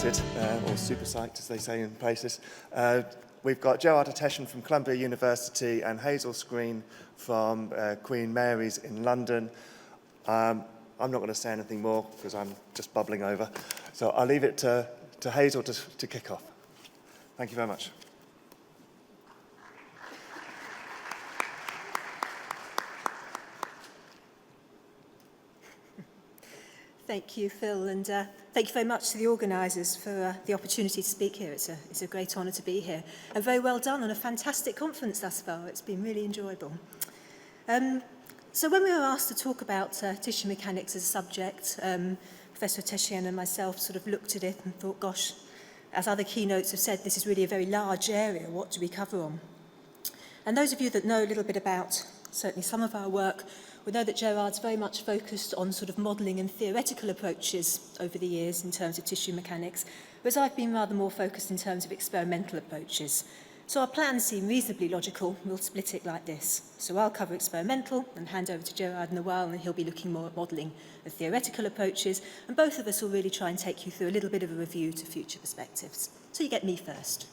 excited, or super psyched as they say in places. We've got Gerard Ateshian from Columbia University and Hazel Screen from Queen Mary's in London. I'm not going to say anything more because I'm just bubbling over. So I'll leave it to Hazel to kick off. Thank you very much. Thank you, Phil, and thank you very much to the organisers for the opportunity to speak here. It's a great honour to be here. And very well done on a fantastic conference thus far. It's been really enjoyable. So when we were asked to talk about tissue mechanics as a subject, Professor Ateshian and myself sort of looked at it and thought, gosh, as other keynotes have said, this is really a very large area. What do we cover on? And those of you that know a little bit about certainly some of our work will know that Gerard's very much focused on sort of modelling and theoretical approaches over the years in terms of tissue mechanics, whereas I've been rather more focused in terms of experimental approaches. So our plans seem reasonably logical. We'll split it like this. So I'll cover experimental and hand over to Gerard in a while, and he'll be looking more at modelling and theoretical approaches, and both of us will really try and take you through a little bit of a review to future perspectives. So you get me first.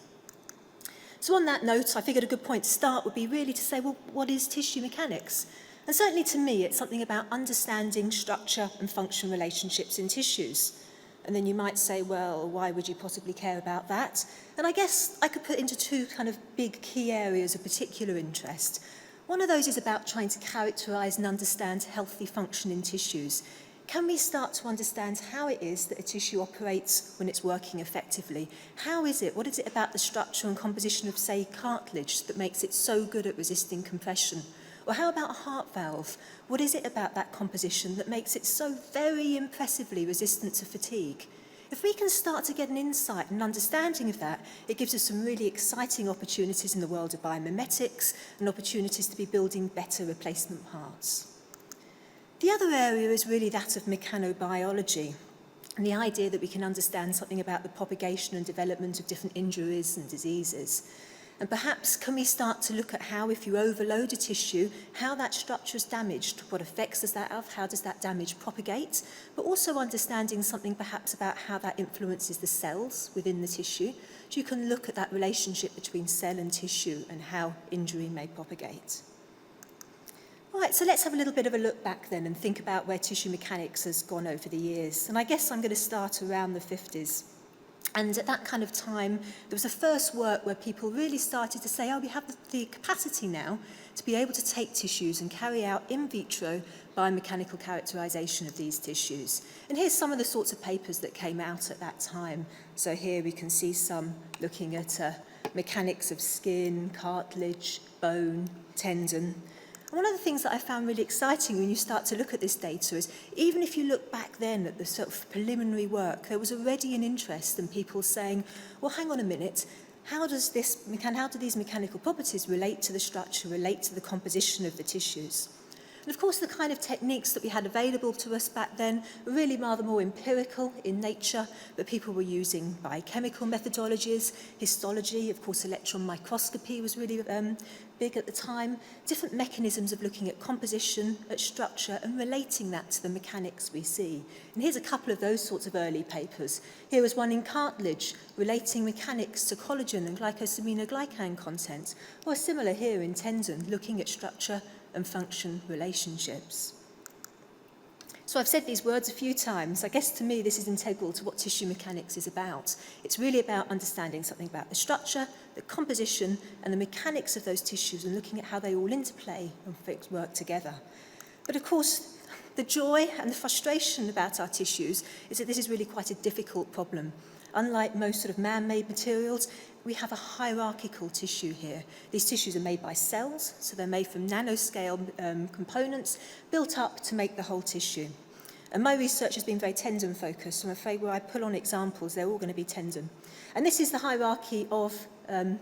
So on that note, I figured a good point to start would be really to say, well, what is tissue mechanics? And certainly to me, it's something about understanding structure and function relationships in tissues. And then you might say, well, why would you possibly care about that? And I guess I could put into two kind of big key areas of particular interest. One of those is about trying to characterise and understand healthy function in tissues. Can we start to understand how it is that a tissue operates when it's working effectively? How is it? What is it about the structure and composition of, say, cartilage that makes it so good at resisting compression? Or how about a heart valve? What is it about that composition that makes it so very impressively resistant to fatigue? If we can start to get an insight and understanding of that, it gives us some really exciting opportunities in the world of biomimetics and opportunities to be building better replacement parts. The other area is really that of mechanobiology, and the idea that we can understand something about the propagation and development of different injuries and diseases. And perhaps can we start to look at how, if you overload a tissue, how that structure is damaged, what effects does that have, how does that damage propagate, but also understanding something perhaps about how that influences the cells within the tissue. So you can look at that relationship between cell and tissue and how injury may propagate. All right, so let's have a little bit of a look back then and think about where tissue mechanics has gone over the years. And I guess I'm going to start around the 50s. And at that kind of time, there was a first work where people really started to say, oh, we have the capacity now to be able to take tissues and carry out in vitro biomechanical characterization of these tissues. And here's some of the sorts of papers that came out at that time. So here we can see some looking at mechanics of skin, cartilage, bone, tendon. And one of the things that I found really exciting when you start to look at this data is, even if you look back then at the sort of preliminary work, there was already an interest in people saying, well, hang on a minute, how do these mechanical properties relate to the structure, relate to the composition of the tissues? And of course, the kind of techniques that we had available to us back then were really rather more empirical in nature, but people were using biochemical methodologies, histology, of course, electron microscopy was really big at the time, different mechanisms of looking at composition, at structure, and relating that to the mechanics we see. And here's a couple of those sorts of early papers. Here was one in cartilage, relating mechanics to collagen and glycosaminoglycan content, or similar here in tendon, looking at structure and function relationships. So I've said these words a few times. I guess to me this is integral to what tissue mechanics is about. It's really about understanding something about the structure, the composition, and the mechanics of those tissues and looking at how they all interplay and work together. But of course, the joy and the frustration about our tissues is that this is really quite a difficult problem. Unlike most sort of man-made materials, we have a hierarchical tissue here. These tissues are made by cells, so they're made from nanoscale components built up to make the whole tissue. And my research has been very tendon-focused, so I'm afraid where I pull on examples, they're all going to be tendon. And this is the hierarchy of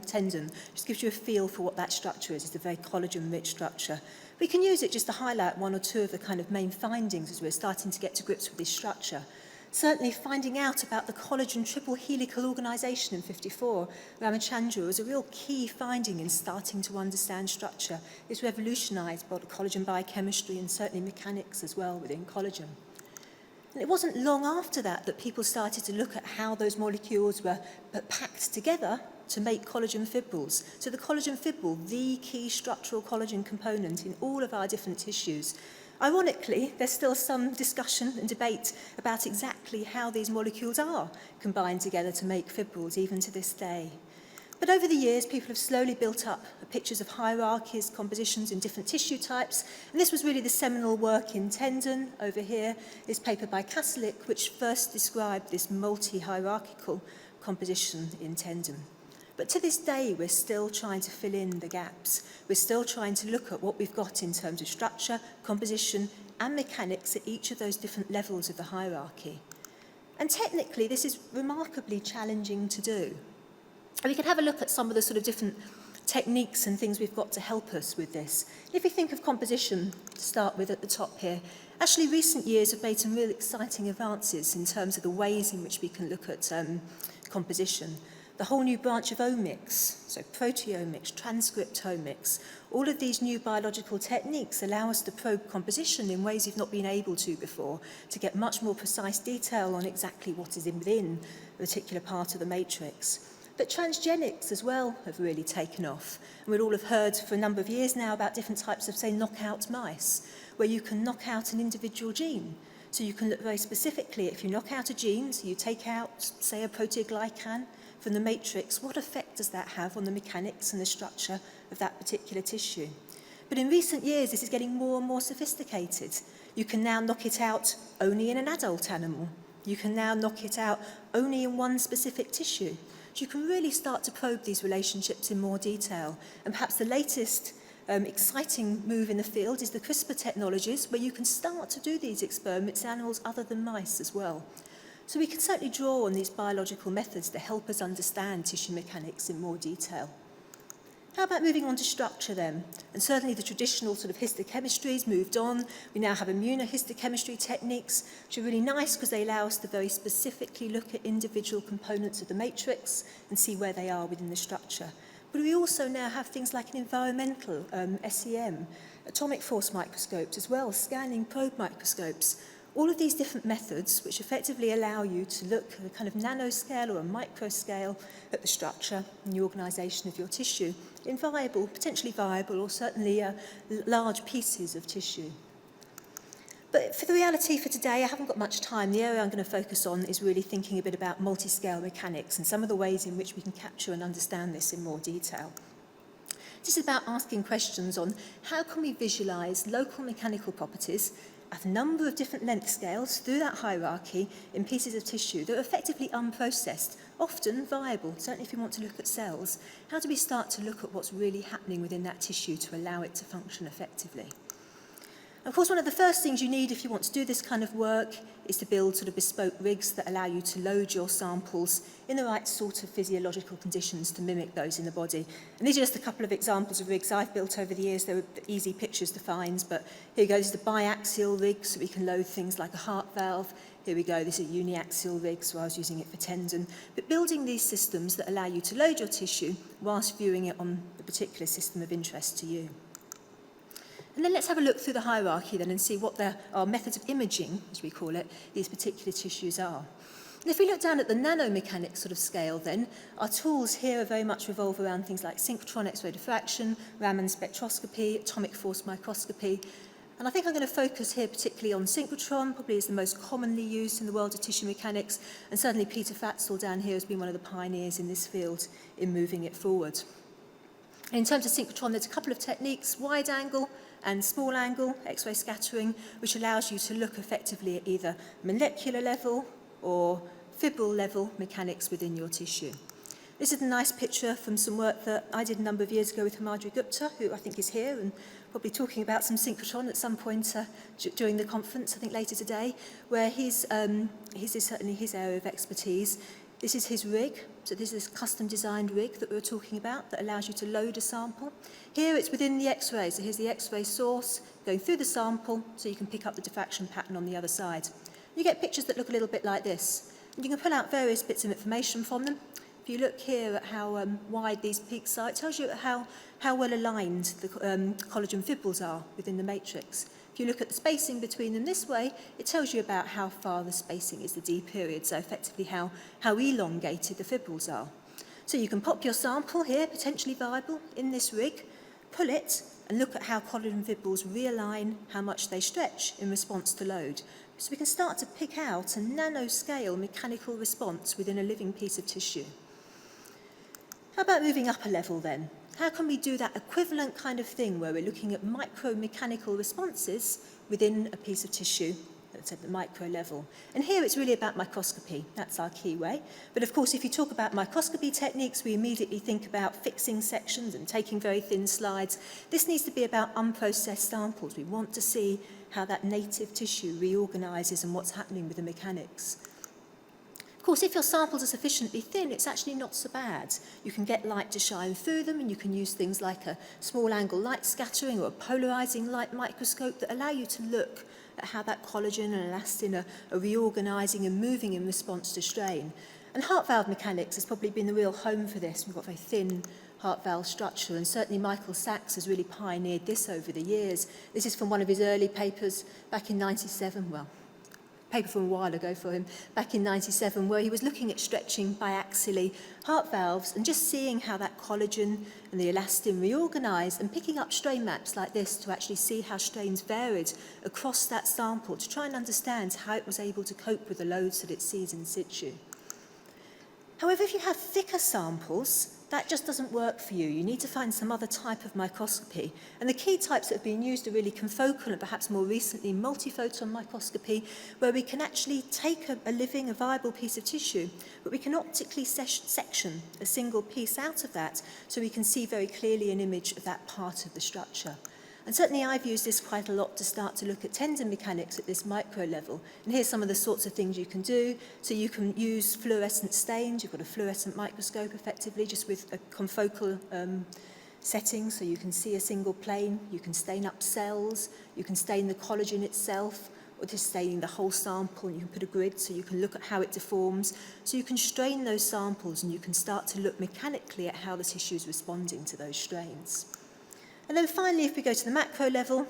tendon. Just gives you a feel for what that structure is. It's a very collagen-rich structure. We can use it just to highlight one or two of the kind of main findings as we're starting to get to grips with this structure. Certainly finding out about the collagen triple helical organisation in 54, Ramachandra, was a real key finding in starting to understand structure. It's revolutionised collagen biochemistry and certainly mechanics as well within collagen. And it wasn't long after that that people started to look at how those molecules were packed together to make collagen fibrils. So the collagen fibril, the key structural collagen component in all of our different tissues. Ironically, there's still some discussion and debate about exactly how these molecules are combined together to make fibrils, even to this day. But over the years, people have slowly built up pictures of hierarchies, compositions in different tissue types, and this was really the seminal work in tendon. Over here is paper by Kaslik, which first described this multi-hierarchical composition in tendon. But to this day, we're still trying to fill in the gaps. We're still trying to look at what we've got in terms of structure, composition, and mechanics at each of those different levels of the hierarchy. And technically, this is remarkably challenging to do. And we can have a look at some of the sort of different techniques and things we've got to help us with this. If we think of composition, to start with at the top here, actually recent years have made some real exciting advances in terms of the ways in which we can look at composition. The whole new branch of omics, so proteomics, transcriptomics, all of these new biological techniques allow us to probe composition in ways we've not been able to before, to get much more precise detail on exactly what is within a particular part of the matrix. But transgenics as well have really taken off. And we'll all have heard for a number of years now about different types of, say, knockout mice, where you can knock out an individual gene. So you can look very specifically, if you knock out a gene, so you take out, say, a proteoglycan from the matrix, what effect does that have on the mechanics and the structure of that particular tissue? But in recent years, this is getting more and more sophisticated. You can now knock it out only in an adult animal. You can now knock it out only in one specific tissue. So you can really start to probe these relationships in more detail. And perhaps the latest exciting move in the field is the CRISPR technologies, where you can start to do these experiments in animals other than mice as well. So we can certainly draw on these biological methods to help us understand tissue mechanics in more detail. How about moving on to structure then? And certainly the traditional sort of histochemistry's moved on. We now have immunohistochemistry techniques, which are really nice because they allow us to very specifically look at individual components of the matrix and see where they are within the structure. But we also now have things like an environmental SEM, atomic force microscopes as well, scanning probe microscopes. All of these different methods, which effectively allow you to look at a kind of nanoscale or a microscale at the structure and the organisation of your tissue in viable, potentially viable, or certainly large pieces of tissue. But for the reality for today, I haven't got much time. The area I'm going to focus on is really thinking a bit about multi-scale mechanics and some of the ways in which we can capture and understand this in more detail. This is about asking questions on how can we visualise local mechanical properties at a number of different length scales through that hierarchy in pieces of tissue that are effectively unprocessed, often viable, certainly if you want to look at cells. How do we start to look at what's really happening within that tissue to allow it to function effectively? Of course, one of the first things you need if you want to do this kind of work is to build sort of bespoke rigs that allow you to load your samples in the right sort of physiological conditions to mimic those in the body. And these are just a couple of examples of rigs I've built over the years. They were easy pictures to find, but here we go. This is the biaxial rig, so we can load things like a heart valve. Here we go. This is a uniaxial rig, so I was using it for tendon. But building these systems that allow you to load your tissue whilst viewing it on the particular system of interest to you. And then let's have a look through the hierarchy then and see what our methods of imaging, as we call it, these particular tissues are. And if we look down at the nanomechanics sort of scale then, our tools here are very much revolve around things like synchrotron X-ray diffraction, Raman spectroscopy, atomic force microscopy. And I think I'm going to focus here particularly on synchrotron, probably is the most commonly used in the world of tissue mechanics, and certainly Peter Fatzel down here has been one of the pioneers in this field in moving it forward. And in terms of synchrotron, there's a couple of techniques, wide angle and small angle X-ray scattering, which allows you to look effectively at either molecular level or fibril level mechanics within your tissue. This is a nice picture from some work that I did a number of years ago with Himadri Gupta, who I think is here and probably talking about some synchrotron at some point during the conference, I think later today, where his is certainly his area of expertise. This is his rig, so this is a custom designed rig that we were talking about that allows you to load a sample. Here it's within the X-ray, so here's the X-ray source going through the sample so you can pick up the diffraction pattern on the other side. You get pictures that look a little bit like this. And you can pull out various bits of information from them. If you look here at how wide these peaks are, it tells you how well aligned the collagen fibrils are within the matrix. If you look at the spacing between them this way, it tells you about how far the spacing is the D period, so effectively how elongated the fibrils are. So you can pop your sample here, potentially viable, in this rig, pull it, and look at how collagen fibrils realign, how much they stretch in response to load. So we can start to pick out a nanoscale mechanical response within a living piece of tissue. How about moving up a level then? How can we do that equivalent kind of thing where we're looking at micro-mechanical responses within a piece of tissue that's at the micro level? And here it's really about microscopy. That's our key way. But of course, if you talk about microscopy techniques, we immediately think about fixing sections and taking very thin slides. This needs to be about unprocessed samples. We want to see how that native tissue reorganizes and what's happening with the mechanics. Of course, if your samples are sufficiently thin, it's actually not so bad. You can get light to shine through them, and you can use things like a small angle light scattering or a polarizing light microscope that allow you to look at how that collagen and elastin are reorganizing and moving in response to strain. And heart valve mechanics has probably been the real home for this. We've got very thin heart valve structure, and certainly Michael Sachs has really pioneered this over the years. This is from one of his early papers back in 97, well, paper from a while ago for him, back in 97, where he was looking at stretching biaxially heart valves and just seeing how that collagen and the elastin reorganized and picking up strain maps like this to actually see how strains varied across that sample to try and understand how it was able to cope with the loads that it sees in situ. However, if you have thicker samples, that just doesn't work for you. You need to find some other type of microscopy. And the key types that have been used are really confocal and perhaps more recently multiphoton microscopy, where we can actually take a living, a viable piece of tissue, but we can optically section a single piece out of that so we can see very clearly an image of that part of the structure. And certainly I've used this quite a lot to start to look at tendon mechanics at this micro level. And here's some of the sorts of things you can do. So you can use fluorescent stains. You've got a fluorescent microscope effectively just with a confocal setting, so you can see a single plane. You can stain up cells. You can stain the collagen itself, or just staining the whole sample. And you can put a grid so you can look at how it deforms. So you can strain those samples and you can start to look mechanically at how the tissue is responding to those strains. And then finally, if we go to the macro level,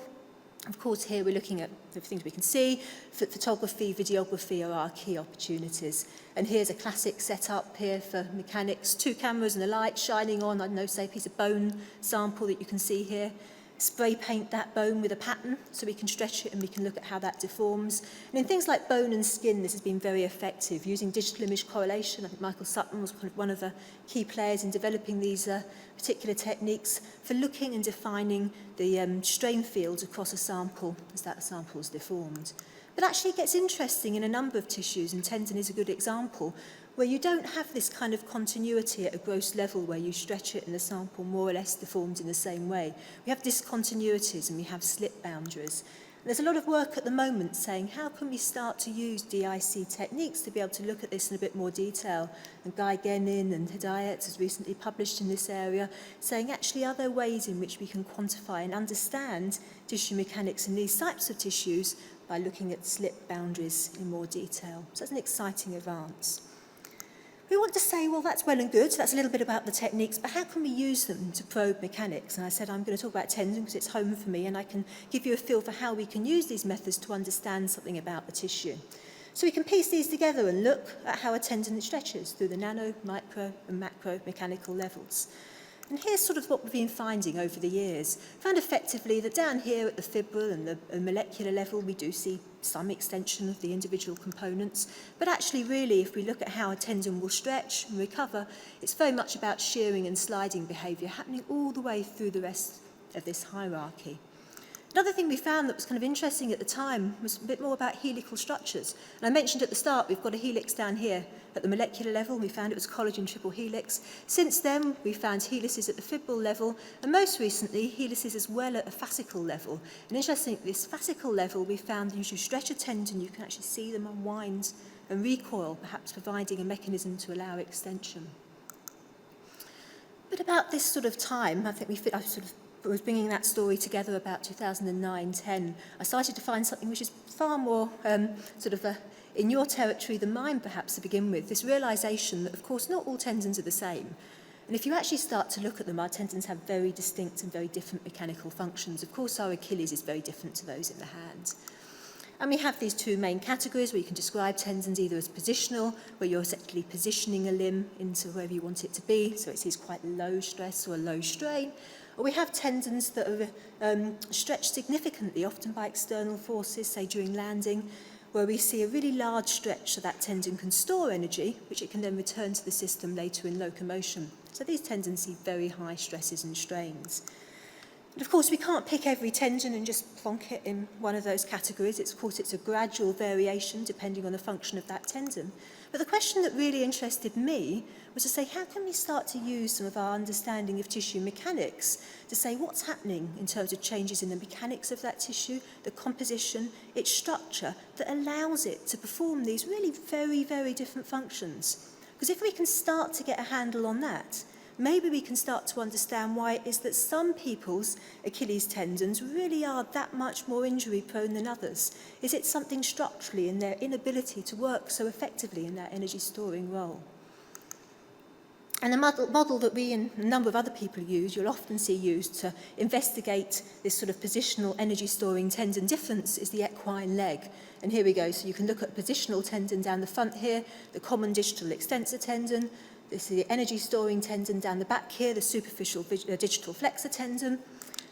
of course, here we're looking at the things we can see. Photography, videography are our key opportunities. And here's a classic setup here for mechanics. 2 cameras and a light shining on, I don't know, say a piece of bone sample that you can see here. Spray paint that bone with a pattern so we can stretch it and we can look at how that deforms. And in things like bone and skin, this has been very effective. Using digital image correlation, I think Michael Sutton was kind of one of the key players in developing these particular techniques for looking and defining the strain fields across a sample as that sample is deformed. But actually it gets interesting in a number of tissues, and tendon is a good example, where you don't have this kind of continuity at a gross level where you stretch it and the sample more or less deforms in the same way. We have discontinuities and we have slip boundaries. And there's a lot of work at the moment saying how can we start to use DIC techniques to be able to look at this in a bit more detail. And Guy Genin and Hedayat has recently published in this area saying actually are there ways in which we can quantify and understand tissue mechanics in these types of tissues by looking at slip boundaries in more detail. So that's an exciting advance. We want to say, well, that's well and good. That's a little bit about the techniques, but how can we use them to probe mechanics? And I said I'm going to talk about tendon because it's home for me, and I can give you a feel for how we can use these methods to understand something about the tissue. So we can piece these together and look at how a tendon stretches through the nano, micro, and macro mechanical levels. And here's sort of what we've been finding over the years. Found effectively that down here at the fibril and the molecular level, we do see some extension of the individual components. But actually, really, if we look at how a tendon will stretch and recover, it's very much about shearing and sliding behaviour happening all the way through the rest of this hierarchy. Another thing we found that was kind of interesting at the time was a bit more about helical structures. And I mentioned at the start, we've got a helix down here at the molecular level. We found it was collagen triple helix. Since then, we found helices at the fibril level, and most recently, helices as well at a fascicle level. And interestingly, at this fascicle level, we found that as you stretch a tendon, you can actually see them unwind and recoil, perhaps providing a mechanism to allow extension. But about this sort of time, I think I was bringing that story together about 2009-10, I started to find something which is far more in your territory than mine, perhaps, to begin with, this realisation that, of course, not all tendons are the same. And if you actually start to look at them, our tendons have very distinct and very different mechanical functions. Of course, our Achilles is very different to those in the hand. And we have these two main categories where you can describe tendons either as positional, where you're essentially positioning a limb into wherever you want it to be, so it is quite low stress or low strain. Or we have tendons that are stretched significantly, often by external forces, say during landing, where we see a really large stretch so that tendon can store energy, which it can then return to the system later in locomotion. So these tendons see very high stresses and strains. And of course, we can't pick every tendon and just plonk it in one of those categories. Of course, it's a gradual variation depending on the function of that tendon. But the question that really interested me was to say, how can we start to use some of our understanding of tissue mechanics to say what's happening in terms of changes in the mechanics of that tissue, the composition, its structure, that allows it to perform these really very, very different functions. Because if we can start to get a handle on that, maybe we can start to understand why it is that some people's Achilles tendons really are that much more injury prone than others. Is it something structurally in their inability to work so effectively in that energy storing role? And a model that we and a number of other people use, you'll often see used to investigate this sort of positional energy storing tendon difference is the equine leg. And here we go. So you can look at a positional tendon down the front here, the common digital extensor tendon. This is the energy storing tendon down the back here, the superficial digital flexor tendon.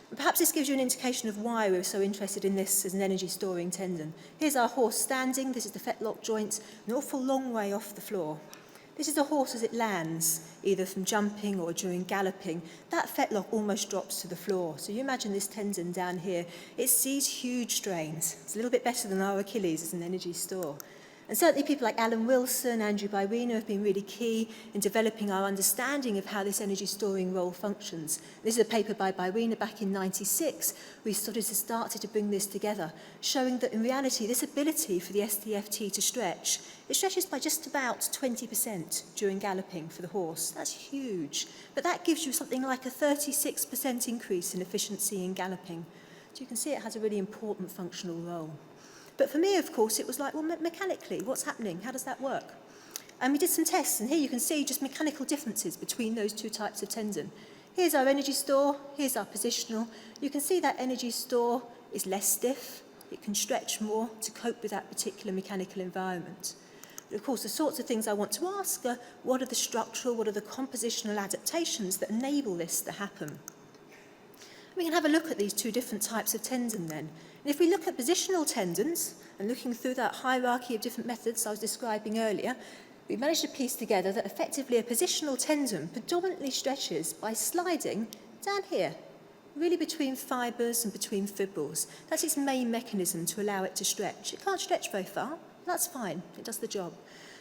And perhaps this gives you an indication of why we're so interested in this as an energy storing tendon. Here's our horse standing. This is the fetlock joint, an awful long way off the floor. This is the horse as it lands, either from jumping or during galloping. That fetlock almost drops to the floor. So you imagine this tendon down here. It sees huge strains. It's a little bit better than our Achilles as an energy store. And certainly people like Alan Wilson, Andrew Byrena have been really key in developing our understanding of how this energy storing role functions. This is a paper by Byrena back in '96. We started to bring this together, showing that in reality this ability for the STFT to stretch, it stretches by just about 20% during galloping for the horse. That's huge. But that gives you something like a 36% increase in efficiency in galloping. So you can see it has a really important functional role. But for me, of course, it was like, well, mechanically, what's happening? How does that work? And we did some tests, and here you can see just mechanical differences between those two types of tendon. Here's our energy store, here's our positional. You can see that energy store is less stiff. It can stretch more to cope with that particular mechanical environment. But of course, the sorts of things I want to ask are, what are the structural, what are the compositional adaptations that enable this to happen? We can have a look at these two different types of tendon then. And if we look at positional tendons, and looking through that hierarchy of different methods I was describing earlier, we managed to piece together that effectively a positional tendon predominantly stretches by sliding down here, really between fibres and between fibrils. That's its main mechanism to allow it to stretch. It can't stretch very far, that's fine, it does the job.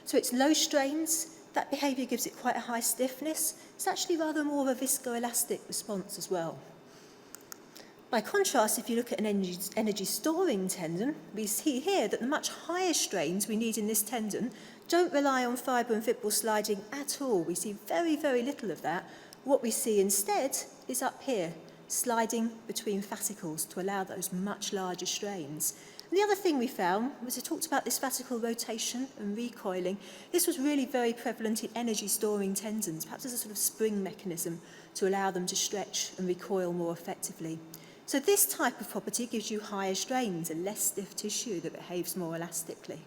So it's low strains, that behaviour gives it quite a high stiffness. It's actually rather more of a viscoelastic response as well. By contrast, if you look at an energy storing tendon, we see here that the much higher strains we need in this tendon don't rely on fibre and fibril sliding at all. We see very, very little of that. What we see instead is up here, sliding between fascicles to allow those much larger strains. And the other thing we found was it talked about this fascicle rotation and recoiling. This was really very prevalent in energy storing tendons, perhaps as a sort of spring mechanism to allow them to stretch and recoil more effectively. So this type of property gives you higher strains and less stiff tissue that behaves more elastically.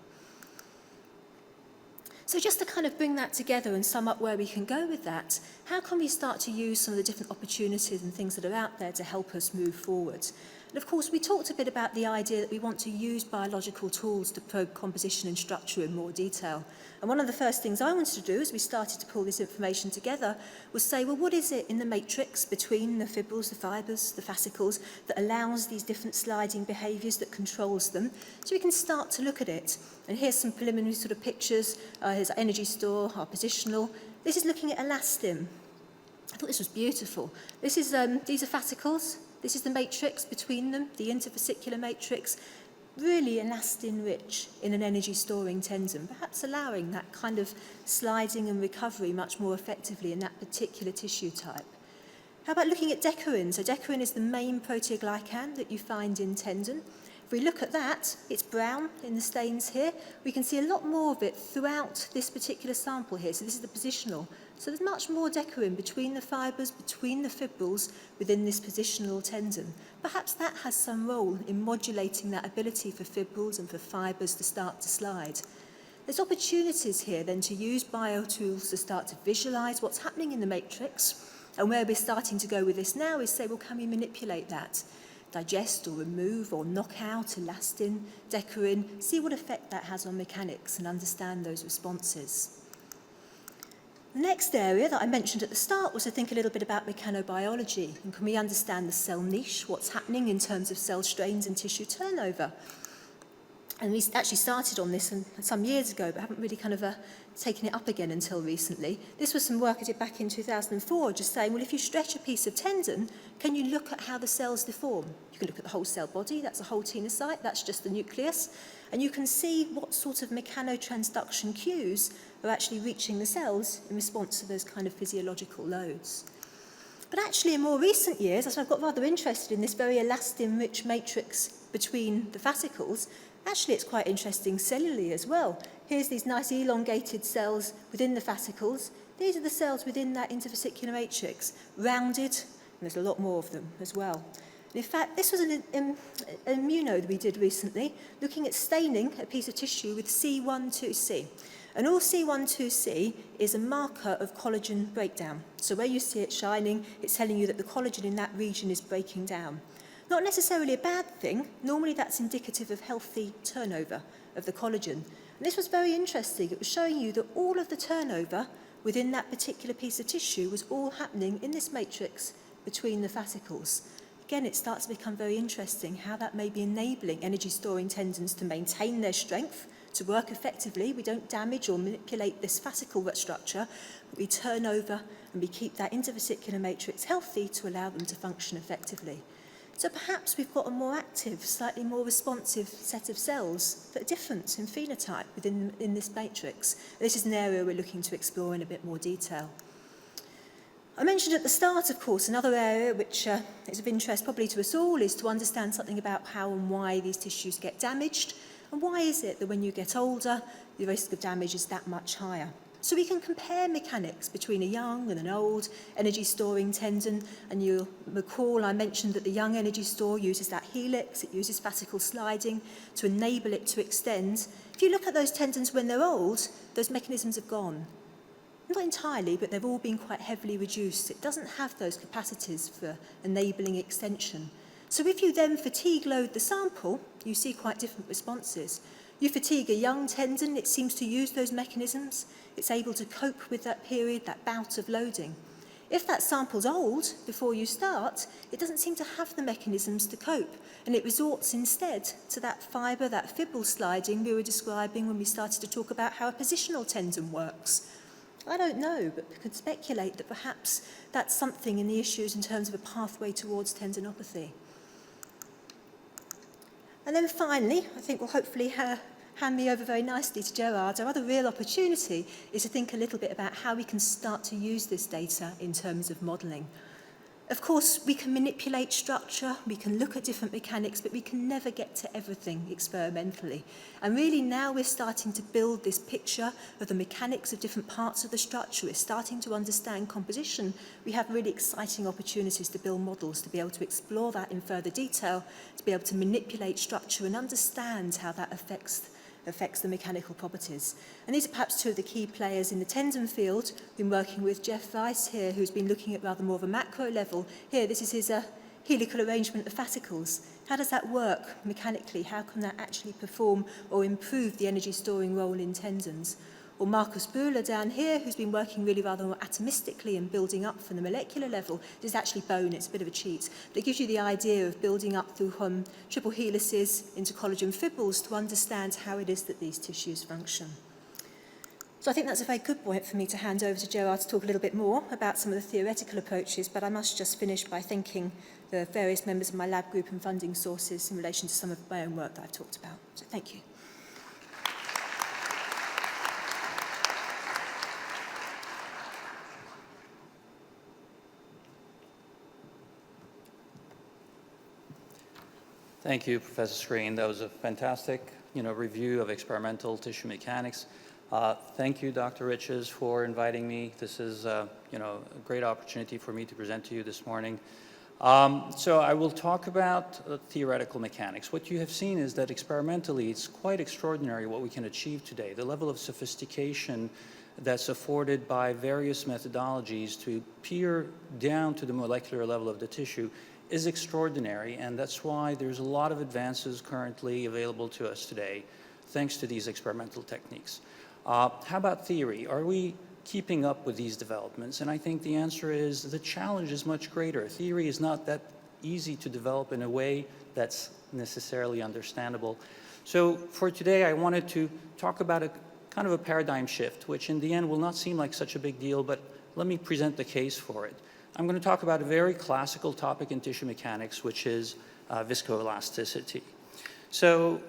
So just to kind of bring that together and sum up where we can go with that, how can we start to use some of the different opportunities and things that are out there to help us move forward? And of course, we talked a bit about the idea that we want to use biological tools to probe composition and structure in more detail. And one of the first things I wanted to do as we started to pull this information together was say, well, what is it in the matrix between the fibrils, the fibres, the fascicles that allows these different sliding behaviours, that controls them? So we can start to look at it. And here's some preliminary sort of pictures. Here's our energy store, our positional. This is looking at elastin. I thought this was beautiful. This is, these are fascicles. This is the matrix between them, the interfascicular matrix, really elastin-rich in an energy-storing tendon, perhaps allowing that kind of sliding and recovery much more effectively in that particular tissue type. How about looking at decorin? So decorin is the main proteoglycan that you find in tendon. If we look at that, it's brown in the stains here. We can see a lot more of it throughout this particular sample here. So this is the positional So there's much more decorin between the fibres, between the fibrils within this positional tendon. Perhaps that has some role in modulating that ability for fibrils and for fibres to start to slide. There's opportunities here then to use biotools to start to visualise what's happening in the matrix. And where we're starting to go with this now is say, well, can we manipulate that? Digest or remove or knock out elastin, decorin, see what effect that has on mechanics and understand those responses. The next area that I mentioned at the start was to think a little bit about mechanobiology, and can we understand the cell niche, what's happening in terms of cell strains and tissue turnover. And we actually started on this some years ago, but haven't really kind of taken it up again until recently. This was some work I did back in 2004, just saying, well, if you stretch a piece of tendon, can you look at how the cells deform? You can look at the whole cell body, that's a whole tenocyte, that's just the nucleus, and you can see what sort of mechanotransduction cues are actually reaching the cells in response to those kind of physiological loads. But actually, in more recent years, as I've got rather interested in this very elastin-rich matrix between the fascicles, actually it's quite interesting cellularly as well. Here's these nice elongated cells within the fascicles. These are the cells within that intervesicular matrix, rounded, and there's a lot more of them as well. And in fact, this was an immuno that we did recently, looking at staining a piece of tissue with C12C. And all C12C is a marker of collagen breakdown. So where you see it shining, it's telling you that the collagen in that region is breaking down. Not necessarily a bad thing. Normally that's indicative of healthy turnover of the collagen. And this was very interesting. It was showing you that all of the turnover within that particular piece of tissue was all happening in this matrix between the fascicles. Again, it starts to become very interesting how that may be enabling energy-storing tendons to maintain their strength, to work effectively. We don't damage or manipulate this fascicle structure, but we turn over and we keep that intervesicular matrix healthy to allow them to function effectively. So perhaps we've got a more active, slightly more responsive set of cells that are different in phenotype in this matrix. This is an area we're looking to explore in a bit more detail. I mentioned at the start, of course, another area which is of interest probably to us all is to understand something about how and why these tissues get damaged, and why is it that when you get older, the risk of damage is that much higher. So we can compare mechanics between a young and an old energy-storing tendon, and you'll recall I mentioned that the young energy store uses that helix, it uses fascicle sliding to enable it to extend. If you look at those tendons when they're old, those mechanisms have gone. Not entirely, but they've all been quite heavily reduced. It doesn't have those capacities for enabling extension. So if you then fatigue load the sample, you see quite different responses. You fatigue a young tendon, it seems to use those mechanisms. It's able to cope with that period, that bout of loading. If that sample's old before you start, it doesn't seem to have the mechanisms to cope, and it resorts instead to that fibre, that fibril sliding we were describing when we started to talk about how a positional tendon works. I don't know, but we could speculate that perhaps that's something in the issues in terms of a pathway towards tendinopathy. And then finally, I think we'll hopefully hand me over very nicely to Gerard. Our other real opportunity is to think a little bit about how we can start to use this data in terms of modelling. Of course, we can manipulate structure, we can look at different mechanics, but we can never get to everything experimentally. And really now we're starting to build this picture of the mechanics of different parts of the structure. We're starting to understand composition. We have really exciting opportunities to build models, to be able to explore that in further detail, to be able to manipulate structure and understand how that affects the mechanical properties. And these are perhaps two of the key players in the tendon field. We've been working with Jeff Weiss here, who's been looking at rather more of a macro level. Here, this is his helical arrangement of fascicles. How does that work mechanically? How can that actually perform or improve the energy storing role in tendons? Or Markus Bühler down here, who's been working really rather more atomistically and building up from the molecular level. This is actually bone, it's a bit of a cheat. But it gives you the idea of building up through triple helices into collagen fibrils to understand how it is that these tissues function. So I think that's a very good point for me to hand over to Gerard to talk a little bit more about some of the theoretical approaches, but I must just finish by thanking the various members of my lab group and funding sources in relation to some of my own work that I've talked about. So thank you. Thank you, Professor Screen. That was a fantastic, review of experimental tissue mechanics. Thank you, Dr. Riches, for inviting me. This is a great opportunity for me to present to you this morning. So I will talk about theoretical mechanics. What you have seen is that experimentally, it's quite extraordinary what we can achieve today. The level of sophistication that's afforded by various methodologies to peer down to the molecular level of the tissue is extraordinary, and that's why there's a lot of advances currently available to us today, thanks to these experimental techniques. How about theory? Are we keeping up with these developments? And I think the answer is the challenge is much greater. Theory is not that easy to develop in a way that's necessarily understandable. So for today, I wanted to talk about a kind of a paradigm shift, which in the end will not seem like such a big deal, but let me present the case for it. I'm going to talk about a very classical topic in tissue mechanics, which is viscoelasticity. So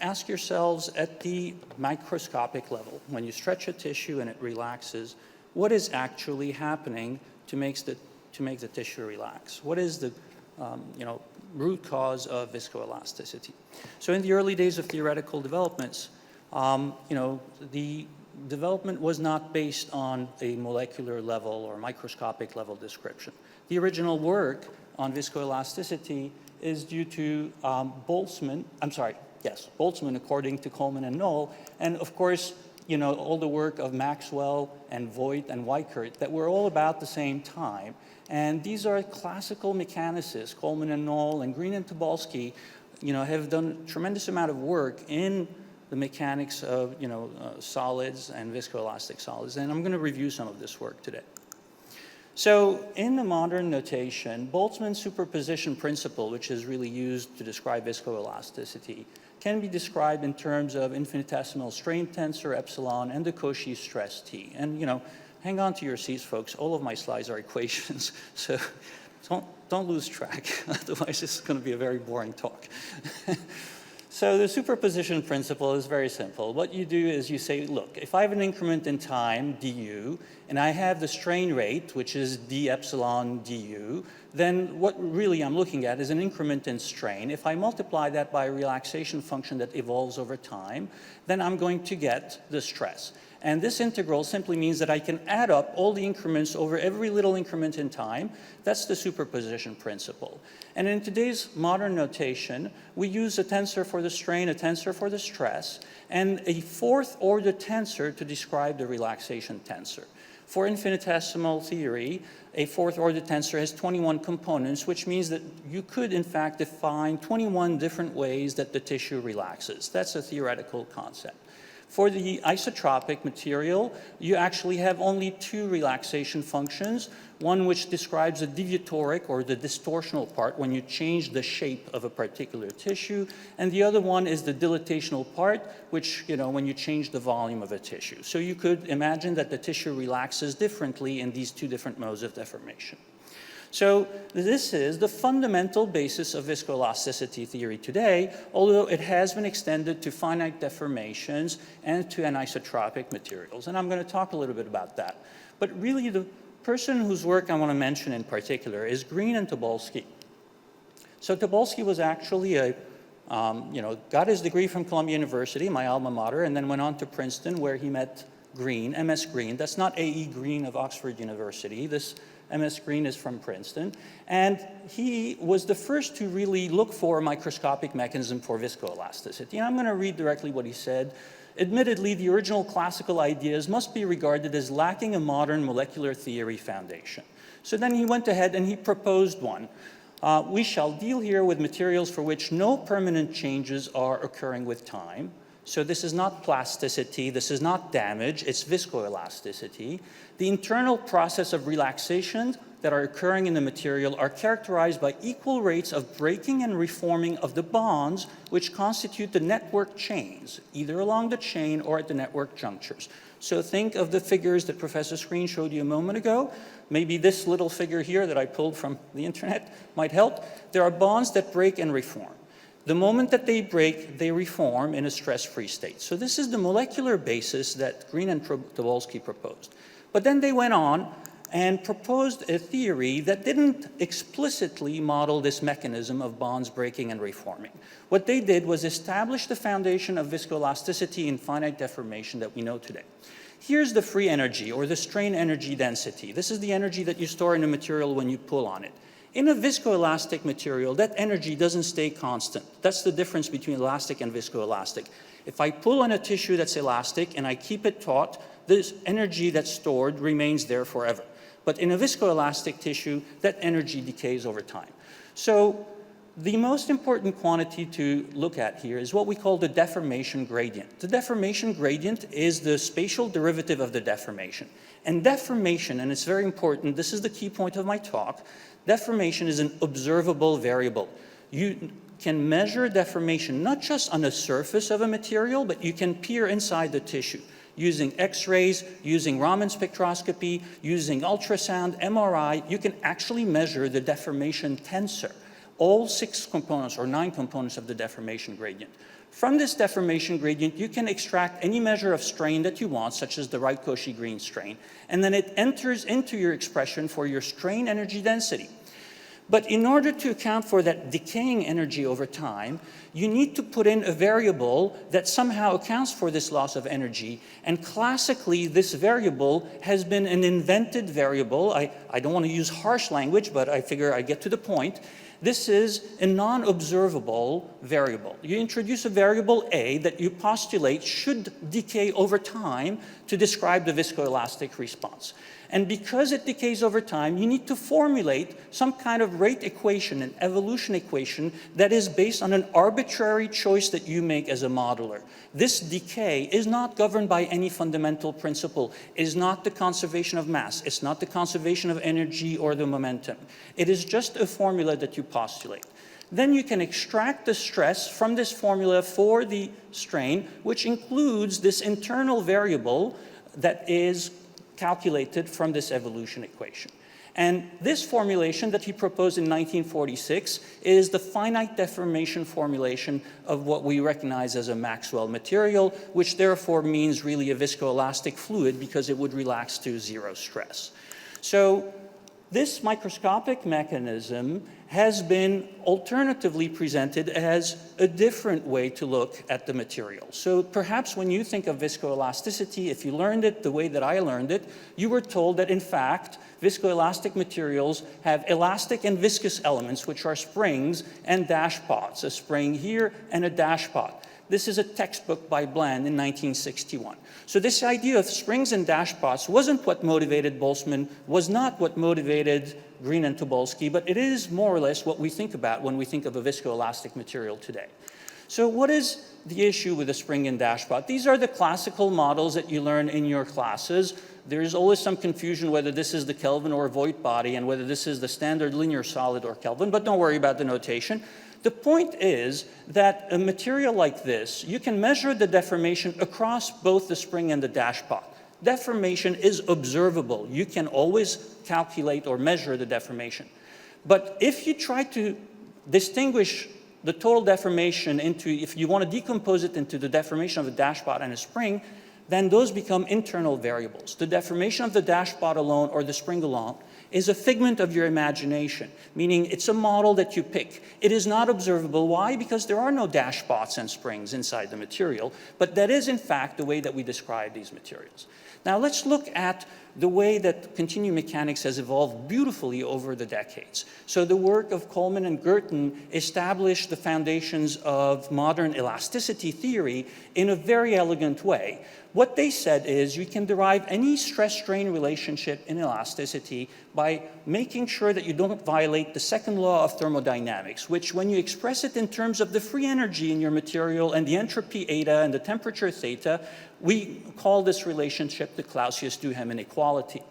ask yourselves at the microscopic level, when you stretch a tissue and it relaxes, what is actually happening to make the tissue relax? What is the root cause of viscoelasticity? So in the early days of theoretical developments, the development was not based on a molecular level or microscopic level description. The original work on viscoelasticity is due to Boltzmann according to Coleman and Knoll, and of course, all the work of Maxwell and Voigt and Weikert that were all about the same time. And these are classical mechanicists, Coleman and Knoll, and Green and Tobolsky, have done a tremendous amount of work in the mechanics of, solids and viscoelastic solids. And I'm going to review some of this work today. So in the modern notation, Boltzmann's superposition principle, which is really used to describe viscoelasticity, can be described in terms of infinitesimal strain tensor epsilon and the Cauchy stress T. And hang on to your seats, folks. All of my slides are equations, so don't lose track. Otherwise, this is going to be a very boring talk. So the superposition principle is very simple. What you do is you say, look, if I have an increment in time, du, and I have the strain rate, which is d epsilon du, then what really I'm looking at is an increment in strain. If I multiply that by a relaxation function that evolves over time, then I'm going to get the stress. And this integral simply means that I can add up all the increments over every little increment in time. That's the superposition principle. And in today's modern notation, we use a tensor for the strain, a tensor for the stress, and a fourth order tensor to describe the relaxation tensor. For infinitesimal theory, a fourth order tensor has 21 components, which means that you could, in fact, define 21 different ways that the tissue relaxes. That's a theoretical concept. For the isotropic material, you actually have only two relaxation functions, one which describes the deviatoric or the distortional part when you change the shape of a particular tissue, and the other one is the dilatational part, which, when you change the volume of a tissue. So you could imagine that the tissue relaxes differently in these two different modes of deformation. So this is the fundamental basis of viscoelasticity theory today, although it has been extended to finite deformations and to anisotropic materials. And I'm going to talk a little bit about that. But really, the person whose work I want to mention in particular is Green and Tobolsky. So Tobolsky was actually got his degree from Columbia University, my alma mater, and then went on to Princeton, where he met Green, MS Green. That's not A.E. Green of Oxford University. This MS Green is from Princeton, and he was the first to really look for a microscopic mechanism for viscoelasticity. And I'm going to read directly what he said. Admittedly, the original classical ideas must be regarded as lacking a modern molecular theory foundation. So then he went ahead and he proposed one. We shall deal here with materials for which no permanent changes are occurring with time. So this is not plasticity, this is not damage, it's viscoelasticity. The internal process of relaxation that are occurring in the material are characterized by equal rates of breaking and reforming of the bonds which constitute the network chains, either along the chain or at the network junctures. So think of the figures that Professor Screen showed you a moment ago. Maybe this little figure here that I pulled from the internet might help. There are bonds that break and reform. The moment that they break, they reform in a stress-free state. So this is the molecular basis that Green and Tobolsky proposed. But then they went on and proposed a theory that didn't explicitly model this mechanism of bonds breaking and reforming. What they did was establish the foundation of viscoelasticity in finite deformation that we know today. Here's the free energy, or the strain energy density. This is the energy that you store in a material when you pull on it. In a viscoelastic material, that energy doesn't stay constant. That's the difference between elastic and viscoelastic. If I pull on a tissue that's elastic and I keep it taut, this energy that's stored remains there forever. But in a viscoelastic tissue, that energy decays over time. So the most important quantity to look at here is what we call the deformation gradient. The deformation gradient is the spatial derivative of the deformation. And deformation, and it's very important, this is the key point of my talk, deformation is an observable variable. You can measure deformation not just on the surface of a material, but you can peer inside the tissue using X-rays, using Raman spectroscopy, using ultrasound, MRI. You can actually measure the deformation tensor, all 6 components or 9 components of the deformation gradient. From this deformation gradient, you can extract any measure of strain that you want, such as the Wright-Cauchy-Green strain, and then it enters into your expression for your strain energy density. But in order to account for that decaying energy over time, you need to put in a variable that somehow accounts for this loss of energy. And classically, this variable has been an invented variable. I don't want to use harsh language, but I figure I get to the point. This is a non-observable variable. You introduce a variable A that you postulate should decay over time to describe the viscoelastic response. And because it decays over time, you need to formulate some kind of rate equation, an evolution equation, that is based on an arbitrary choice that you make as a modeler. This decay is not governed by any fundamental principle. It is not the conservation of mass. It's not the conservation of energy or the momentum. It is just a formula that you postulate. Then you can extract the stress from this formula for the strain, which includes this internal variable that is calculated from this evolution equation. And this formulation that he proposed in 1946 is the finite deformation formulation of what we recognize as a Maxwell material, which therefore means really a viscoelastic fluid because it would relax to 0 stress. So this microscopic mechanism has been alternatively presented as a different way to look at the material. So perhaps when you think of viscoelasticity, if you learned it the way that I learned it, you were told that in fact, viscoelastic materials have elastic and viscous elements, which are springs and dashpots, a spring here and a dashpot. This is a textbook by Bland in 1961. So this idea of springs and dashpots wasn't what motivated Boltzmann, was not what motivated Green and Tobolsky, but it is more or less what we think about when we think of a viscoelastic material today. So what is the issue with the spring and dashpot? These are the classical models that you learn in your classes. There's always some confusion whether this is the Kelvin or Voigt body and whether this is the standard linear solid or Kelvin, but don't worry about the notation. The point is that a material like this, you can measure the deformation across both the spring and the dashpot. Deformation is observable. You can always calculate or measure the deformation. But if you try to distinguish the total deformation into, if you want to decompose it into the deformation of a dashpot and a spring, then those become internal variables. The deformation of the dashpot alone or the spring alone is a figment of your imagination, meaning it's a model that you pick. It is not observable. Why? Because there are no dashpots and springs inside the material, but that is in fact the way that we describe these materials. Now let's look at the way that continuum mechanics has evolved beautifully over the decades. So the work of Coleman and Girton established the foundations of modern elasticity theory in a very elegant way. What they said is you can derive any stress-strain relationship in elasticity by making sure that you don't violate the second law of thermodynamics, which when you express it in terms of the free energy in your material and the entropy eta and the temperature theta, we call this relationship the Clausius-Duhem inequality.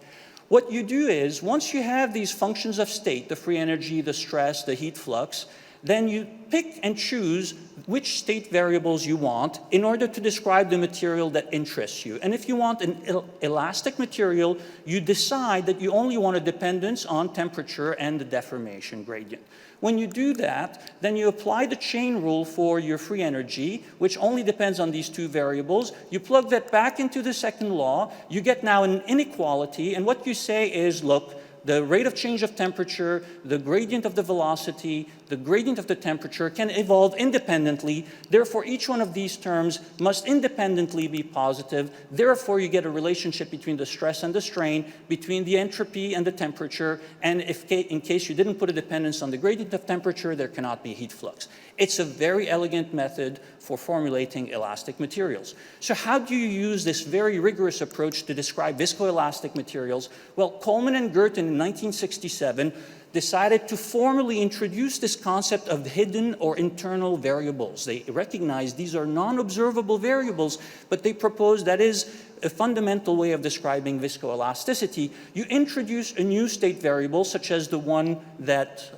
What you do is, once you have these functions of state, the free energy, the stress, the heat flux, then you pick and choose which state variables you want in order to describe the material that interests you. And if you want an elastic material, you decide that you only want a dependence on temperature and the deformation gradient. When you do that, then you apply the chain rule for your free energy, which only depends on these two variables. You plug that back into the second law. You get now an inequality, and what you say is, look, the rate of change of temperature, the gradient of the velocity, the gradient of the temperature can evolve independently. Therefore, each one of these terms must independently be positive. Therefore, you get a relationship between the stress and the strain, between the entropy and the temperature. And if, in case you didn't put a dependence on the gradient of temperature, there cannot be heat flux. It's a very elegant method for formulating elastic materials. So how do you use this very rigorous approach to describe viscoelastic materials? Well, Coleman and Gerton in 1967 decided to formally introduce this concept of hidden or internal variables. They recognized these are non-observable variables, but they proposed that is a fundamental way of describing viscoelasticity. You introduce a new state variable, such as the one that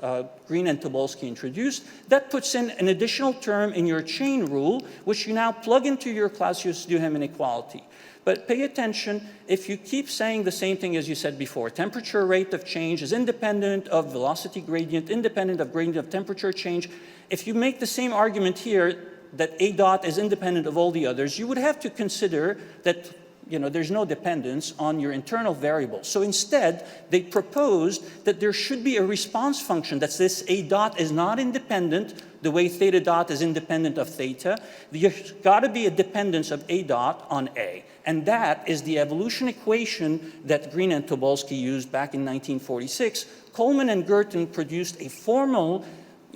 Green and Tobolsky introduced, that puts in an additional term in your chain rule, which you now plug into your Clausius-Duhem inequality. But pay attention, if you keep saying the same thing as you said before, temperature rate of change is independent of velocity gradient, independent of gradient of temperature change. If you make the same argument here, that A dot is independent of all the others, you would have to consider that there's no dependence on your internal variables. So instead, they proposed that there should be a response function, that this A dot is not independent the way theta dot is independent of theta. There's got to be a dependence of A dot on A. And that is the evolution equation that Green and Tobolsky used back in 1946. Coleman and Gerton produced a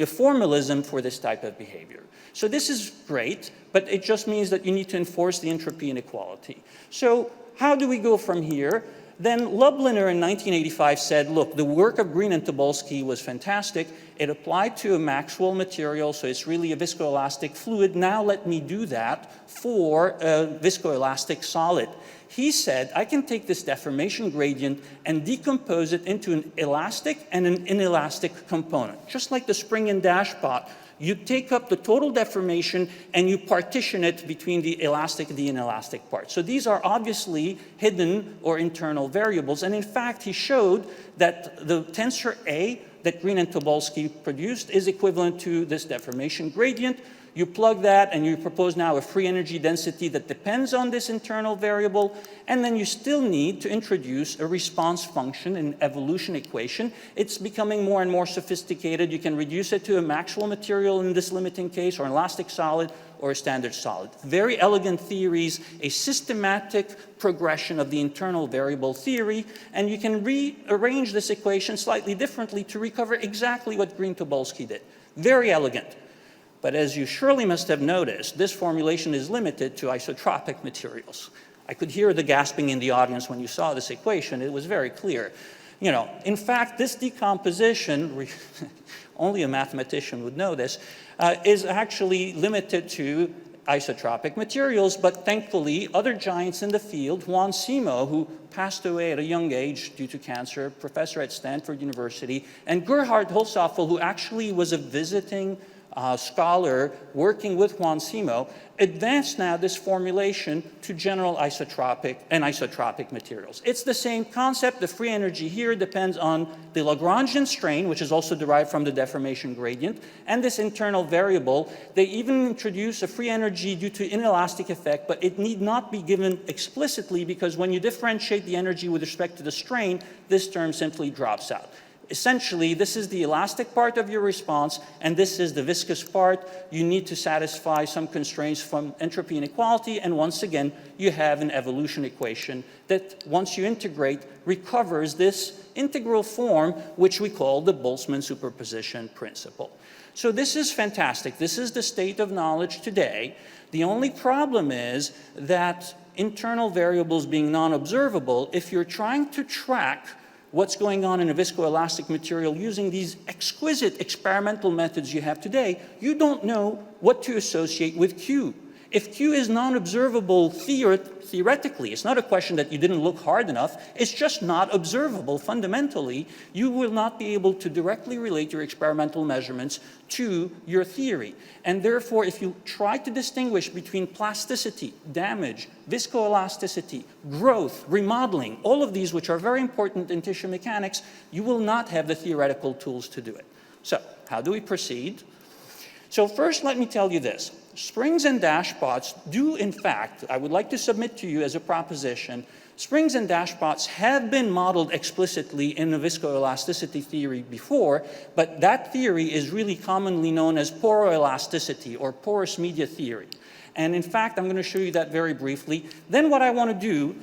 formalism for this type of behavior. So this is great, but it just means that you need to enforce the entropy inequality. So how do we go from here? Then Lubliner in 1985 said, look, the work of Green and Tobolsky was fantastic. It applied to a Maxwell material, so it's really a viscoelastic fluid. Now let me do that for a viscoelastic solid. He said, I can take this deformation gradient and decompose it into an elastic and an inelastic component, just like the spring and dashpot. You take up the total deformation and you partition it between the elastic and the inelastic part. So these are obviously hidden or internal variables. And in fact, he showed that the tensor A that Green and Tobolsky produced is equivalent to this deformation gradient. You plug that and you propose now a free energy density that depends on this internal variable, and then you still need to introduce a response function, an evolution equation. It's becoming more and more sophisticated. You can reduce it to a Maxwell material in this limiting case, or an elastic solid, or a standard solid. Very elegant theories, a systematic progression of the internal variable theory, and you can rearrange this equation slightly differently to recover exactly what Green-Tobolsky did. Very elegant. But as you surely must have noticed, this formulation is limited to isotropic materials. I could hear the gasping in the audience when you saw this equation. It was very clear. In fact, this decomposition, only a mathematician would know this, is actually limited to isotropic materials, but thankfully, other giants in the field, Juan Simo, who passed away at a young age due to cancer, professor at Stanford University, and Gerhard Holzapfel, who actually was a visiting scholar working with Juan Simo, advanced now this formulation to general isotropic and isotropic materials. It's the same concept. The free energy here depends on the Lagrangian strain, which is also derived from the deformation gradient, and this internal variable. They even introduce a free energy due to inelastic effect, but it need not be given explicitly, because when you differentiate the energy with respect to the strain, this term simply drops out. Essentially, this is the elastic part of your response, and this is the viscous part. You need to satisfy some constraints from entropy inequality, and once again, you have an evolution equation that, once you integrate, recovers this integral form, which we call the Boltzmann superposition principle. So this is fantastic. This is the state of knowledge today. The only problem is that internal variables being non-observable, if you're trying to track what's going on in a viscoelastic material using these exquisite experimental methods you have today, you don't know what to associate with Q. If Q is non-observable theoretically, it's not a question that you didn't look hard enough, it's just not observable fundamentally, you will not be able to directly relate your experimental measurements to your theory. And therefore, if you try to distinguish between plasticity, damage, viscoelasticity, growth, remodeling, all of these which are very important in tissue mechanics, you will not have the theoretical tools to do it. So, how do we proceed? So first, let me tell you this. Springs and dashpots do, in fact, I would like to submit to you as a proposition, springs and dashpots have been modeled explicitly in the viscoelasticity theory before, but that theory is really commonly known as poroelasticity or porous media theory. And in fact, I'm going to show you that very briefly. Then what I want to do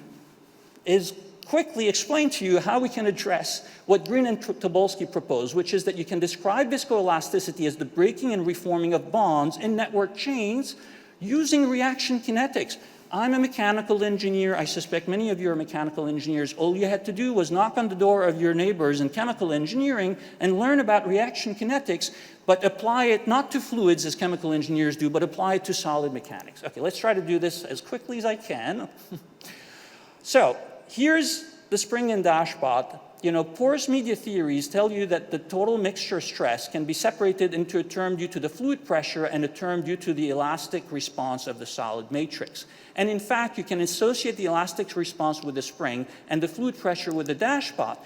is quickly explain to you how we can address what Green and Tobolsky proposed, which is that you can describe viscoelasticity as the breaking and reforming of bonds in network chains using reaction kinetics. I'm a mechanical engineer. I suspect many of you are mechanical engineers. All you had to do was knock on the door of your neighbors in chemical engineering and learn about reaction kinetics, but apply it not to fluids as chemical engineers do, but apply it to solid mechanics. Okay, let's try to do this as quickly as I can. So, here's the spring and dashpot. You know, porous media theories tell you that the total mixture stress can be separated into a term due to the fluid pressure and a term due to the elastic response of the solid matrix. And in fact, you can associate the elastic response with the spring and the fluid pressure with the dashpot.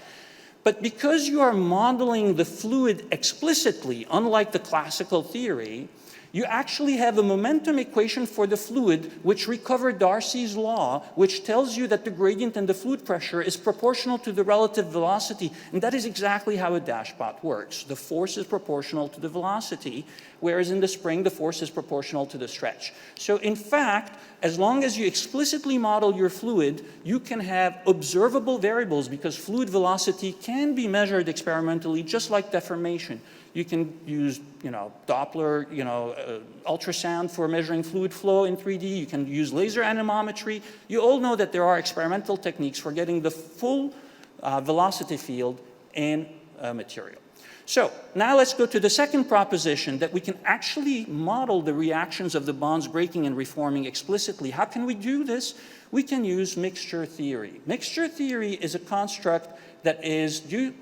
But because you are modeling the fluid explicitly, unlike the classical theory, you actually have a momentum equation for the fluid which recovered Darcy's law, which tells you that the gradient in the fluid pressure is proportional to the relative velocity. And that is exactly how a dashpot works. The force is proportional to the velocity, whereas in the spring, the force is proportional to the stretch. So in fact, as long as you explicitly model your fluid, you can have observable variables because fluid velocity can be measured experimentally, just like deformation. You can use, Doppler, ultrasound for measuring fluid flow in 3D. You can use laser anemometry. You all know that there are experimental techniques for getting the full velocity field in a material. So now let's go to the second proposition, that we can actually model the reactions of the bonds breaking and reforming explicitly. How can we do this? We can use mixture theory. Mixture theory is a construct that is due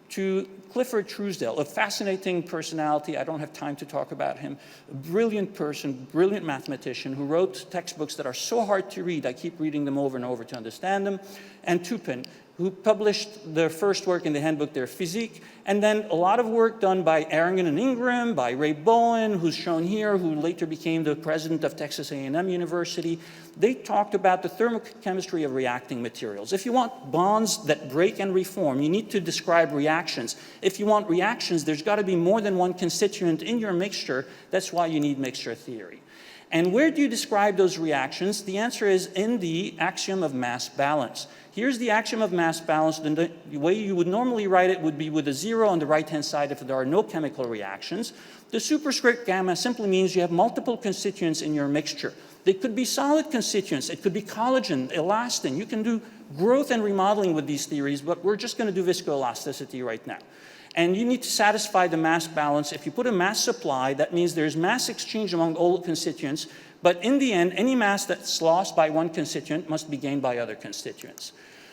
to Clifford Truesdale, a fascinating personality. I don't have time to talk about him. A brilliant person, brilliant mathematician who wrote textbooks that are so hard to read. I keep reading them over and over to understand them. And Tupin, who published their first work in the handbook, Der Physik, and then a lot of work done by Erringen and Ingram, by Ray Bowen, who's shown here, who later became the president of Texas A&M University. They talked about the thermochemistry of reacting materials. If you want bonds that break and reform, you need to describe reactions. If you want reactions, there's got to be more than one constituent in your mixture. That's why you need mixture theory. And where do you describe those reactions? The answer is in the axiom of mass balance. Here's the axiom of mass balance. The way you would normally write it would be with a 0 on the right-hand side if there are no chemical reactions. The superscript gamma simply means you have multiple constituents in your mixture. They could be solid constituents. It could be collagen, elastin. You can do growth and remodeling with these theories, but we're just going to do viscoelasticity right now. And you need to satisfy the mass balance. If you put a mass supply, that means there's mass exchange among all constituents, but in the end, any mass that's lost by one constituent must be gained by other constituents.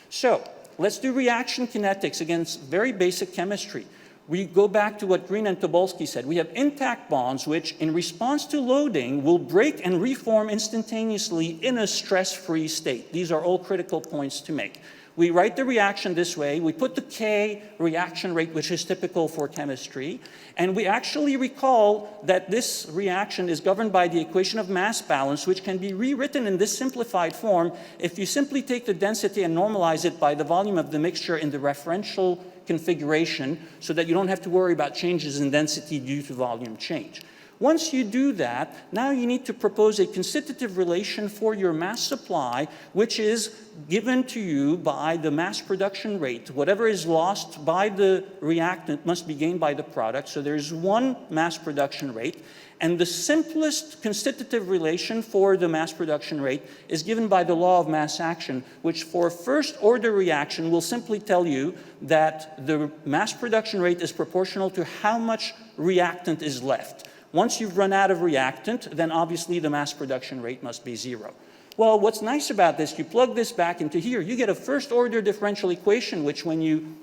So let's do reaction kinetics against very basic chemistry. We go back to what Green and Tobolsky said. We have intact bonds which, in response to loading, will break and reform instantaneously in a stress-free state. These are all critical points to make. We write the reaction this way. We put the K reaction rate, which is typical for chemistry. And we actually recall that this reaction is governed by the equation of mass balance, which can be rewritten in this simplified form if you simply take the density and normalize it by the volume of the mixture in the referential configuration so that you don't have to worry about changes in density due to volume change. Once you do that, now you need to propose a constitutive relation for your mass supply, which is given to you by the mass production rate. Whatever is lost by the reactant must be gained by the product. So there's one mass production rate. And the simplest constitutive relation for the mass production rate is given by the law of mass action, which for first order reaction will simply tell you that the mass production rate is proportional to how much reactant is left. Once you've run out of reactant, then obviously the mass production rate must be 0. Well, what's nice about this, you plug this back into here, you get a first-order differential equation, which when you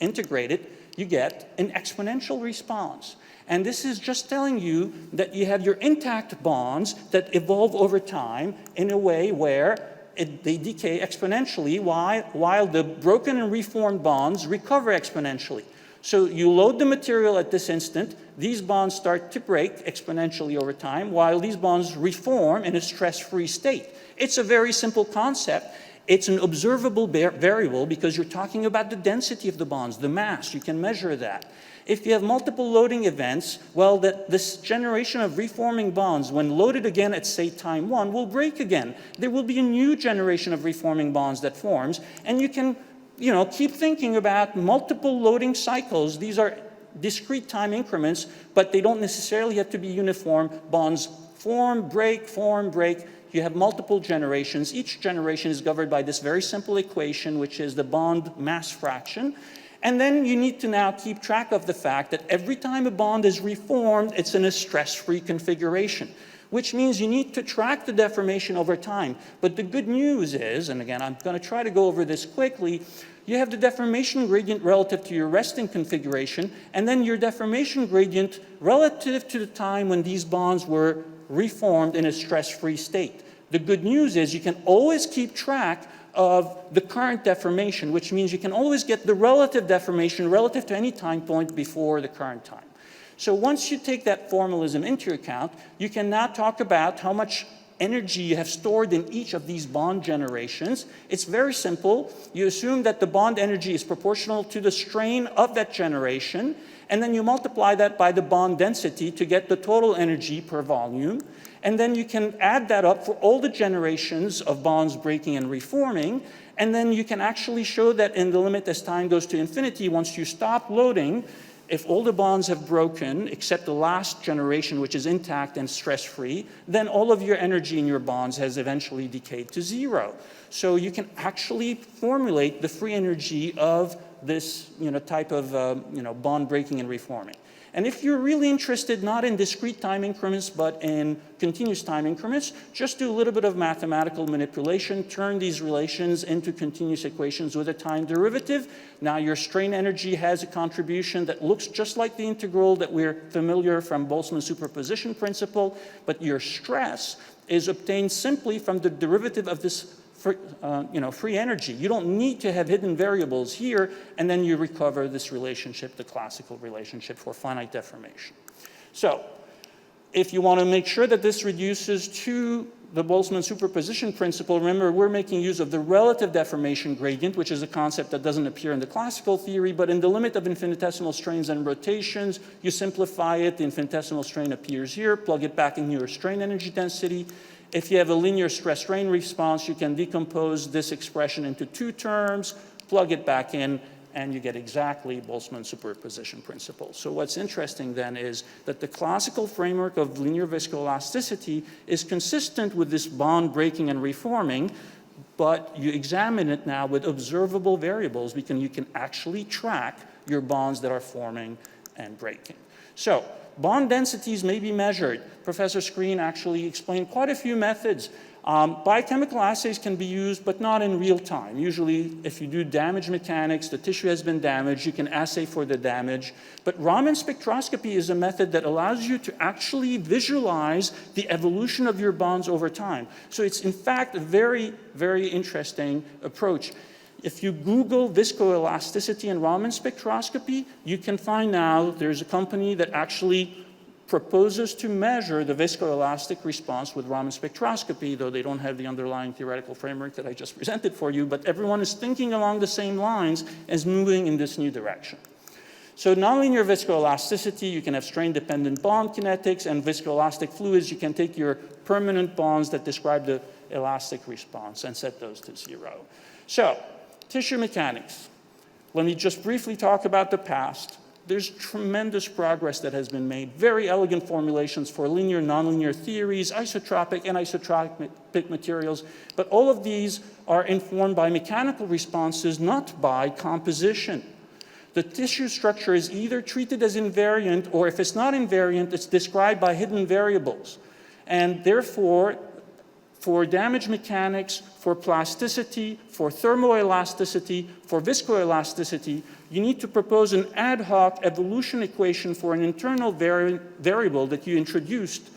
integrate it, you get an exponential response. And this is just telling you that you have your intact bonds that evolve over time in a way where they decay exponentially while the broken and reformed bonds recover exponentially. So you load the material at this instant, these bonds start to break exponentially over time, while these bonds reform in a stress-free state. It's a very simple concept. It's an observable variable because you're talking about the density of the bonds, the mass. You can measure that. If you have multiple loading events, well, this generation of reforming bonds, when loaded again at, say, time 1, will break again. There will be a new generation of reforming bonds that forms, and you can keep thinking about multiple loading cycles. These are discrete time increments, but they don't necessarily have to be uniform. Bonds form, break, form, break. You have multiple generations. Each generation is governed by this very simple equation, which is the bond mass fraction. And then you need to now keep track of the fact that every time a bond is reformed, it's in a stress-free configuration, which means you need to track the deformation over time. But the good news is, and again, I'm going to try to go over this quickly, you have the deformation gradient relative to your resting configuration, and then your deformation gradient relative to the time when these bonds were reformed in a stress-free state. The good news is you can always keep track of the current deformation, which means you can always get the relative deformation relative to any time point before the current time. So once you take that formalism into account, you can now talk about how much energy you have stored in each of these bond generations. It's very simple. You assume that the bond energy is proportional to the strain of that generation, and then you multiply that by the bond density to get the total energy per volume. And then you can add that up for all the generations of bonds breaking and reforming, and then you can actually show that in the limit as time goes to infinity, once you stop loading, if all the bonds have broken, except the last generation, which is intact and stress-free, then all of your energy in your bonds has eventually decayed to 0. So you can actually formulate the free energy of this type of bond breaking and reforming. And if you're really interested not in discrete time increments, but in continuous time increments, just do a little bit of mathematical manipulation, turn these relations into continuous equations with a time derivative. Now your strain energy has a contribution that looks just like the integral that we're familiar from Boltzmann's superposition principle, but your stress is obtained simply from the derivative of this free energy. You don't need to have hidden variables here, and then you recover this relationship, the classical relationship for finite deformation. So if you want to make sure that this reduces to the Boltzmann superposition principle, remember we're making use of the relative deformation gradient, which is a concept that doesn't appear in the classical theory, but in the limit of infinitesimal strains and rotations, you simplify it, the infinitesimal strain appears here, plug it back in your strain energy density. If you have a linear stress-strain response, you can decompose this expression into 2 terms, plug it back in, and you get exactly Boltzmann's superposition principle. So what's interesting then is that the classical framework of linear viscoelasticity is consistent with this bond breaking and reforming, but you examine it now with observable variables because you can actually track your bonds that are forming and breaking. So bond densities may be measured. Professor Screen actually explained quite a few methods. Biochemical assays can be used, but not in real time. Usually, if you do damage mechanics, the tissue has been damaged, you can assay for the damage. But Raman spectroscopy is a method that allows you to actually visualize the evolution of your bonds over time. So it's, in fact, a very, very interesting approach. If you Google viscoelasticity and Raman spectroscopy, you can find now there's a company that actually proposes to measure the viscoelastic response with Raman spectroscopy, though they don't have the underlying theoretical framework that I just presented for you, but everyone is thinking along the same lines as moving in this new direction. So nonlinear viscoelasticity, you can have strain-dependent bond kinetics, and viscoelastic fluids, you can take your permanent bonds that describe the elastic response and set those to 0. So, tissue mechanics. Let me just briefly talk about the past. There's tremendous progress that has been made, very elegant formulations for linear, nonlinear theories, isotropic, anisotropic materials, but all of these are informed by mechanical responses, not by composition. the tissue structure is either treated as invariant, or if it's not invariant, it's described by hidden variables. And therefore, for damage mechanics, for plasticity, for thermoelasticity, for viscoelasticity, you need to propose an ad hoc evolution equation for an internal variable that you introduced.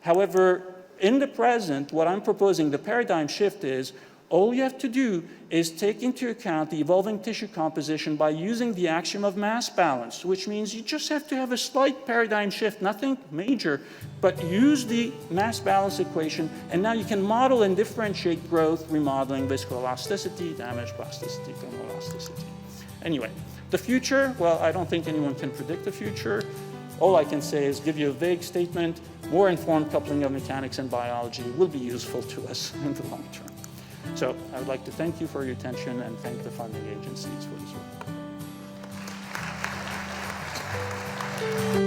However, in the present, what I'm proposing, the paradigm shift is, all you have to do is take into account the evolving tissue composition by using the axiom of mass balance, which means you just have to have a slight paradigm shift, nothing major, but use the mass balance equation, and now you can model and differentiate growth, remodeling, viscoelasticity, damage, plasticity, thermoelasticity. Anyway, the future, well, I don't think anyone can predict the future. All I can say is give you a vague statement. More informed coupling of mechanics and biology will be useful to us in the long term. So I would like to thank you for your attention and thank the funding agencies for this work.